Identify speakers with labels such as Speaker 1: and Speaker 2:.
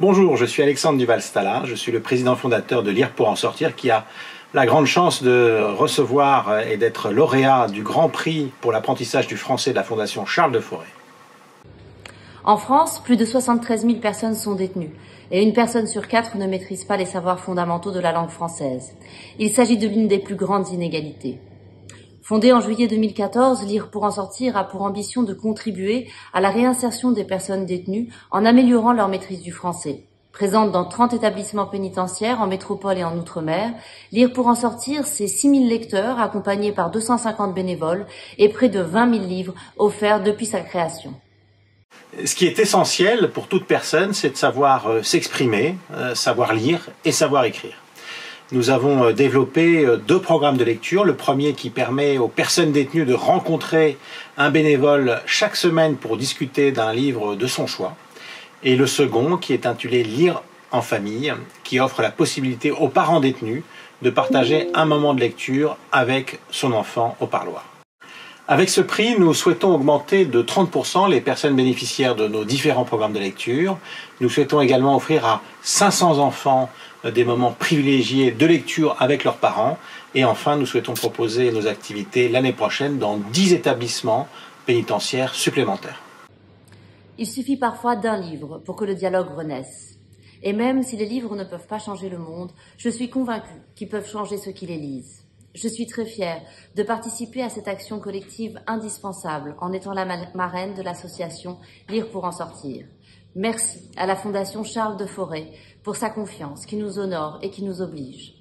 Speaker 1: Bonjour, je suis Alexandre Duval-Stala, je suis le président fondateur de Lire pour en sortir qui a la grande chance de recevoir et d'être lauréat du Grand Prix pour l'apprentissage du français de la Fondation Charles de Forest.
Speaker 2: En France, plus de 73 000 personnes sont détenues et une personne sur 4 ne maîtrise pas les savoirs fondamentaux de la langue française. Il s'agit de l'une des plus grandes inégalités. Fondée en juillet 2014, Lire pour en sortir a pour ambition de contribuer à la réinsertion des personnes détenues en améliorant leur maîtrise du français. Présente dans 30 établissements pénitentiaires en métropole et en outre-mer, Lire pour en sortir, c'est 6 000 lecteurs accompagnés par 250 bénévoles et près de 20 000 livres offerts depuis sa création.
Speaker 1: Ce qui est essentiel pour toute personne, c'est de savoir s'exprimer, savoir lire et savoir écrire. Nous avons développé 2 programmes de lecture. Le premier qui permet aux personnes détenues de rencontrer un bénévole chaque semaine pour discuter d'un livre de son choix. Et le second qui est intitulé Lire en famille, qui offre la possibilité aux parents détenus de partager un moment de lecture avec son enfant au parloir. Avec ce prix, nous souhaitons augmenter de 30% les personnes bénéficiaires de nos différents programmes de lecture. Nous souhaitons également offrir à 500 enfants des moments privilégiés de lecture avec leurs parents. Et enfin, nous souhaitons proposer nos activités l'année prochaine dans 10 établissements pénitentiaires supplémentaires.
Speaker 2: Il suffit parfois d'un livre pour que le dialogue renaisse. Et même si les livres ne peuvent pas changer le monde, je suis convaincue qu'ils peuvent changer ceux qui les lisent. Je suis très fière de participer à cette action collective indispensable en étant la marraine de l'association Lire pour en sortir. Merci à la Fondation Charles de Forest pour sa confiance qui nous honore et qui nous oblige.